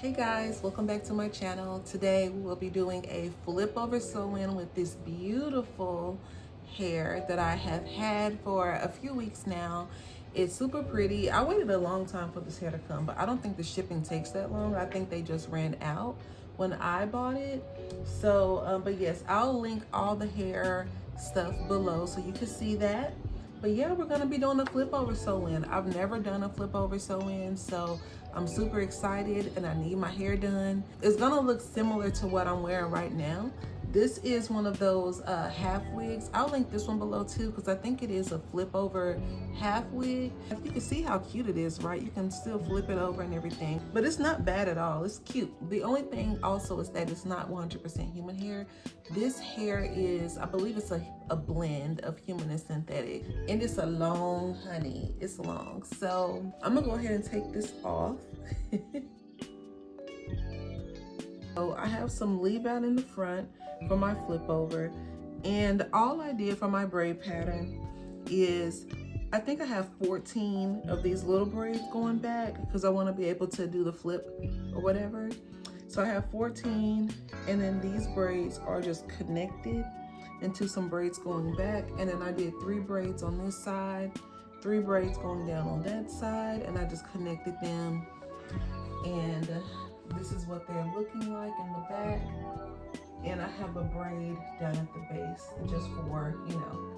Hey guys, welcome back to my channel. Today we will be doing a flip over sew-in with this beautiful hair that I have had for a few weeks now. It's super pretty. I waited a long time for this hair to come, but I don't think the shipping takes that long. I think they just ran out when I bought it. So, but yes, I'll link all the hair stuff below so you can see that. But yeah, we're gonna be doing a flip over sew-in. I've never done a flip over sew-in, so I'm super excited and I need my hair done. It's gonna look similar to what I'm wearing right now. This is one of those half wigs. I'll link this one below too because I think it is a flip over half wig. You can see how cute it is, right? You can still flip it over and everything, but it's not bad at all. It's cute. The only thing also is that it's not 100% human hair. This hair is, I believe it's a blend of human and synthetic, and it's a long, honey. It's long. So I'm gonna go ahead and take this off. So I have some leave out in the front for my flip over, and all I did for my braid pattern is I think I have 14 of these little braids going back because I want to be able to do the flip or whatever. So I have 14, and then these braids are just connected into some braids going back, and then I did 3 braids on this side, 3 braids going down on that side, and I just connected them, and this is what they're looking like in the back. And I have a braid down at the base just for, you know,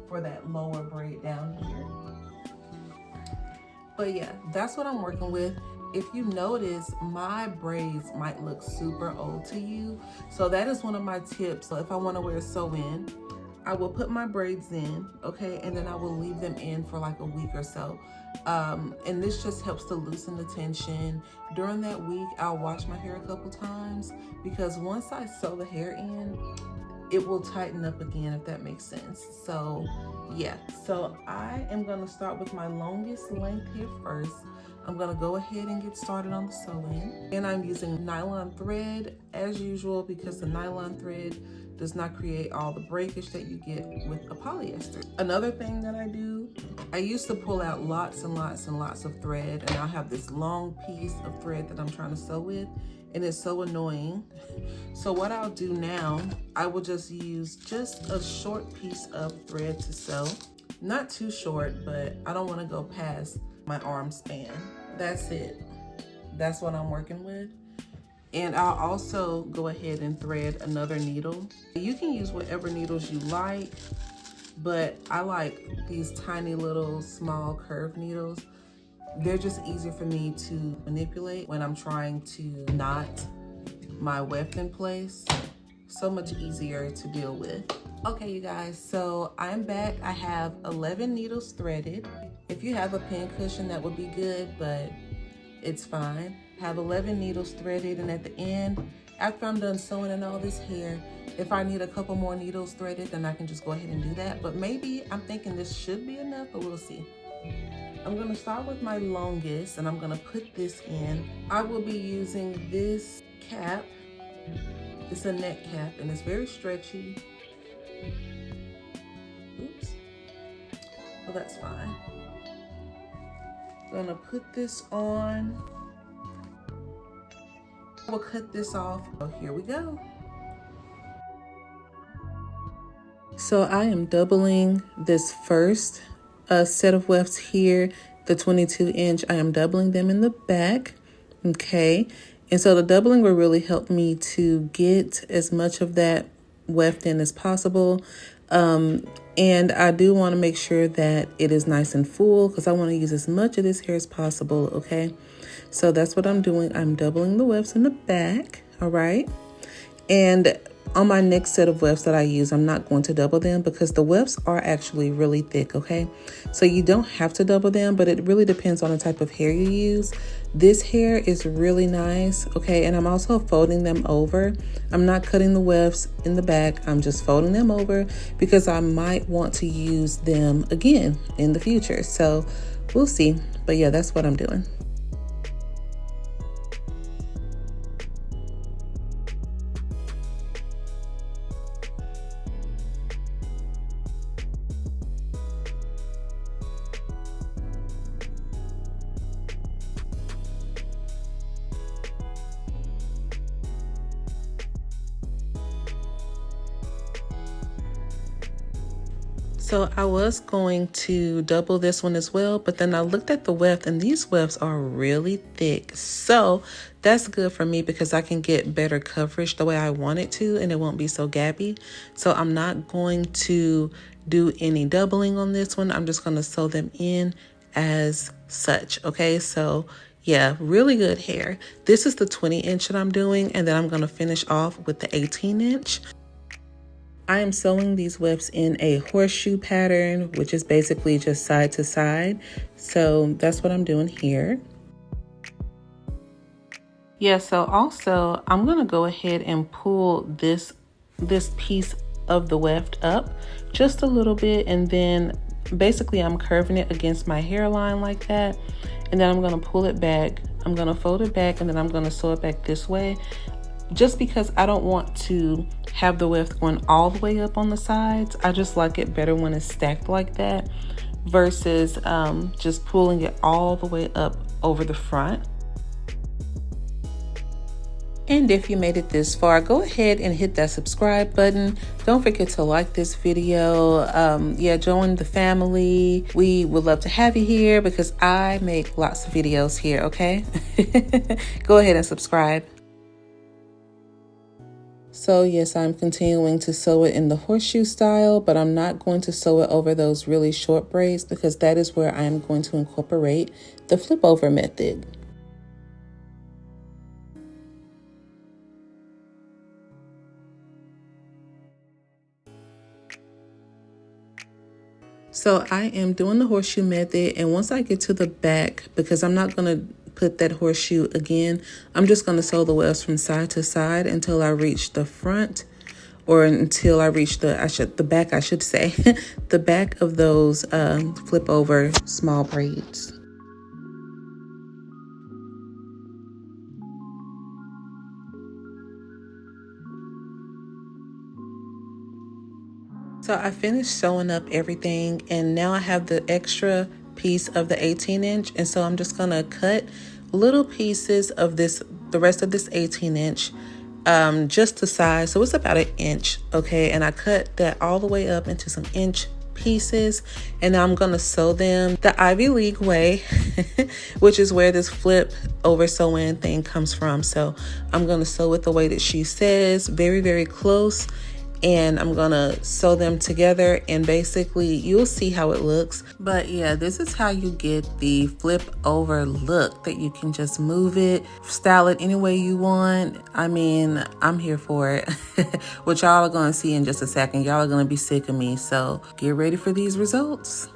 for that lower braid down here. But yeah, that's what I'm working with. If you notice, my braids might look super old to you. So that is one of my tips. So if I want to wear sew-in, I will put my braids in, okay, and then I will leave them in for like a week or so. And this just helps to loosen the tension. During that week, I'll wash my hair a couple times because once I sew the hair in, it will tighten up again, if that makes sense. So yeah, so I am gonna start with my longest length here first. I'm gonna go ahead and get started on the sew-in. And I'm using nylon thread as usual because the nylon thread does not create all the breakage that you get with a polyester. Another thing that I do, I used to pull out lots and lots and lots of thread, and I'll have this long piece of thread that I'm trying to sew with, and it's so annoying. So what I'll do now, I will just use just a short piece of thread to sew. Not too short, but I don't want to go past my arm span. That's it. That's what I'm working with. And I'll also go ahead and thread another needle. You can use whatever needles you like, but I like these tiny little small curved needles. They're just easier for me to manipulate when I'm trying to knot my weft in place. So much easier to deal with. Okay, you guys, so I'm back. I have 11 needles threaded. If you have a pin cushion, that would be good, but it's fine. I have 11 needles threaded, and at the end, after I'm done sewing in all this hair, if I need a couple more needles threaded, then I can just go ahead and do that. But maybe I'm thinking this should be enough, but we'll see. I'm gonna start with my longest, and I'm gonna put this in. I will be using this cap. It's a neck cap, and it's very stretchy. Oops. Well, that's fine. I'm gonna put this on. We'll cut this off. Oh, here we go. So I am doubling this first set of wefts here, the 22 inch. I am doubling them in the back, okay? And so the doubling will really help me to get as much of that weft in as possible. And I do want to make sure that it is nice and full because I want to use as much of this hair as possible, okay? So that's what I'm doing. I'm doubling the wefts in the back, all right? And on my next set of wefts that I use, I'm not going to double them because the wefts are actually really thick, okay? So you don't have to double them, but it really depends on the type of hair you use. This hair is really nice, okay? And I'm also folding them over. I'm not cutting the wefts in the back. I'm just folding them over because I might want to use them again in the future. So we'll see. But yeah, that's what I'm doing. So I was going to double this one as well, but then I looked at the weft and these wefts are really thick. So that's good for me because I can get better coverage the way I want it to and it won't be so gappy. So I'm not going to do any doubling on this one. I'm just going to sew them in as such. Okay, so yeah, really good hair. This is the 20-inch that I'm doing, and then I'm going to finish off with the 18-inch. I am sewing these wefts in a horseshoe pattern, which is basically just side to side. So that's what I'm doing here. Yeah, so also I'm gonna go ahead and pull this piece of the weft up just a little bit, and then basically I'm curving it against my hairline like that, and then I'm gonna pull it back. I'm gonna fold it back, and then I'm gonna sew it back this way, just because I don't want to have the weft going all the way up on the sides. I just like it better when it's stacked like that versus just pulling it all the way up over the front. And if you made it this far, go ahead and hit that subscribe button. Don't forget to like this video. Yeah, join the family. We would love to have you here because I make lots of videos here, okay? Go ahead and subscribe. So yes, I'm continuing to sew it in the horseshoe style, but I'm not going to sew it over those really short braids because that is where I'm going to incorporate the flip over method. So I am doing the horseshoe method, and once I get to the back, because I'm not going to put that horseshoe again, I'm just going to sew the wefts from side to side until I reach the front, or until I reach the back, I should say, the back of those flip over small braids. So I finished sewing up everything, and now I have the extra piece of the 18-inch, and so I'm just gonna cut little pieces of this, the rest of this 18-inch, just to size. So it's about 1 inch, okay? And I cut that all the way up into some inch pieces, and now I'm gonna sew them the Ivy League way, which is where this flip over sew in thing comes from. So I'm gonna sew it the way that she says, very, very close. And I'm gonna sew them together, and basically you'll see how it looks. But yeah, this is how you get the flip over look, that you can just move it, style it any way you want. I mean, I'm here for it. What y'all are gonna see in just a second. Y'all are gonna be sick of me, so get ready for these results.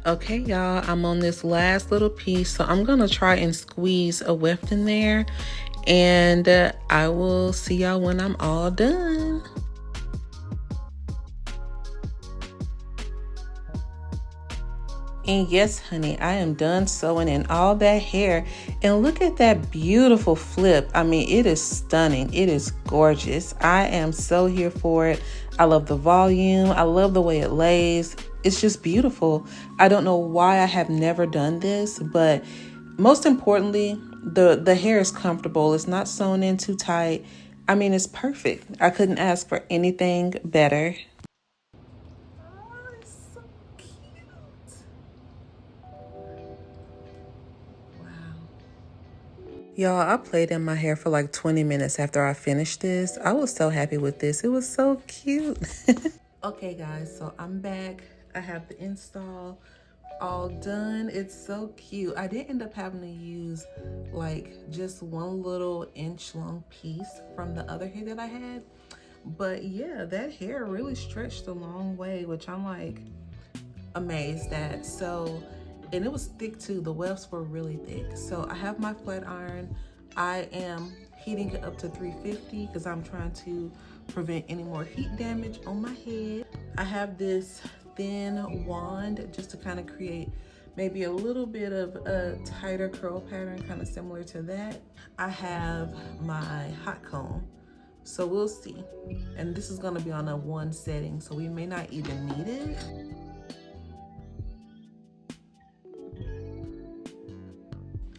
Okay, y'all, I'm on this last little piece, so I'm gonna try and squeeze a weft in there, and I will see y'all when I'm all done. And yes, honey, I am done sewing in all that hair, and look at that beautiful flip. I mean, it is stunning. It is gorgeous. I am so here for it. I love the volume. I love the way it lays. It's just beautiful. I don't know why I have never done this, but most importantly, the hair is comfortable. It's not sewn in too tight. I mean, it's perfect. I couldn't ask for anything better. Oh, it's so cute. Wow. Y'all, I played in my hair for like 20 minutes after I finished this. I was so happy with this. It was so cute. Okay, guys, so I'm back. I have the install all done. It's so cute. I did end up having to use like just one little inch long piece from the other hair that I had, but yeah, that hair really stretched a long way, which I'm like amazed at. So, and it was thick too. The wefts were really thick. So I have my flat iron. I am heating it up to 350 because I'm trying to prevent any more heat damage on my head. I have this thin wand just to kind of create maybe a little bit of a tighter curl pattern, kind of similar to that. I have my hot comb, so we'll see. And this is gonna be on a 1 setting, so we may not even need it.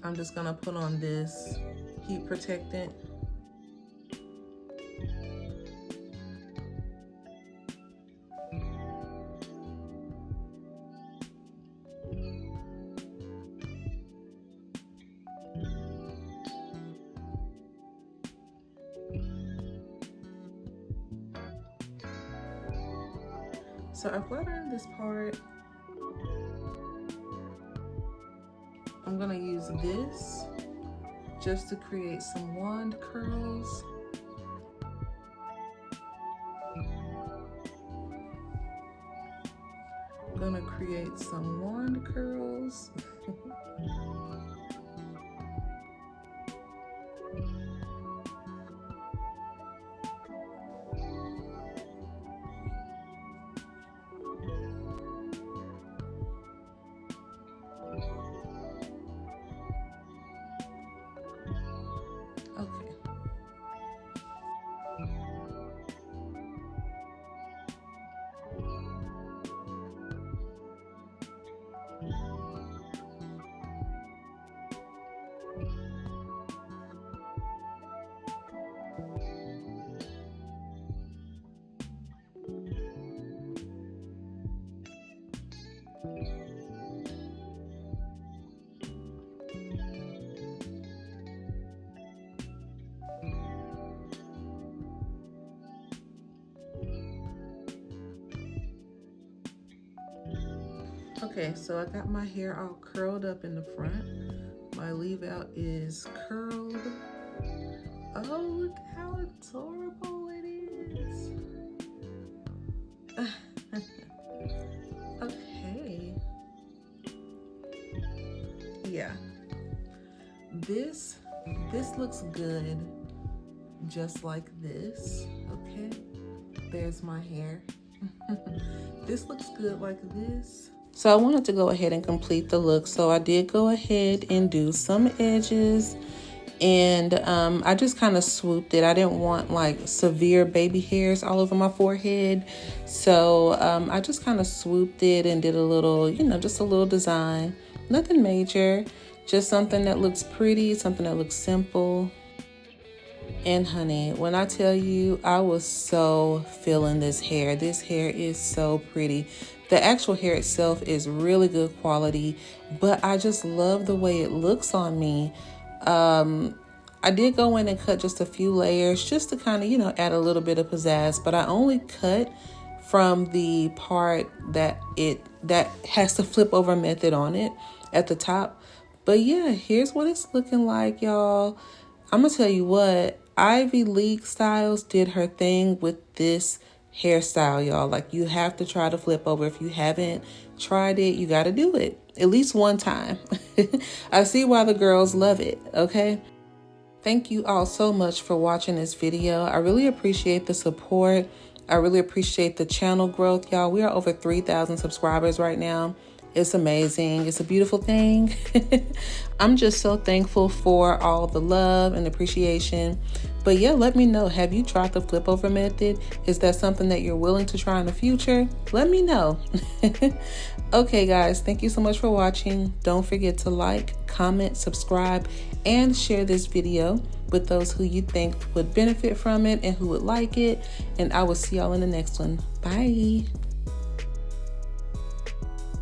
I'm just gonna put on this heat protectant. So I flat ironed this part. I'm gonna use this just to create some wand curls. I'm gonna create some wand curls. Okay, so I got my hair all curled up in the front. My leave out is curled. Oh, look how adorable it is. Okay. Yeah. This looks good just like this. Okay. There's my hair. This looks good like this. So I wanted to go ahead and complete the look. So I did go ahead and do some edges, and I just kind of swooped it. I didn't want like severe baby hairs all over my forehead. So I just kind of swooped it and did a little, you know, just a little design. Nothing major, just something that looks pretty, something that looks simple. And honey, when I tell you, I was so feeling this hair. This hair is so pretty. The actual hair itself is really good quality, but I just love the way it looks on me. I did go in and cut just a few layers just to kind of, you know, add a little bit of pizzazz, but I only cut from the part that has the flip over method on it at the top. But yeah, here's what it's looking like, y'all. I'm gonna tell you what, IvyLeagueStyles did her thing with this hairstyle, y'all. Like, you have to try to flip over. If you haven't tried it, you got to do it at least one time. I see why the girls love it. Okay. Thank you all so much for watching this video. I really appreciate the support. I really appreciate the channel growth, y'all. We are over 3,000 subscribers right now. It's amazing. It's a beautiful thing. I'm just so thankful for all the love and appreciation. But yeah, let me know. Have you tried the flip over method? Is that something that you're willing to try in the future? Let me know. Okay, guys, thank you so much for watching. Don't forget to like, comment, subscribe, and share this video with those who you think would benefit from it and who would like it. And I will see y'all in the next one. Bye.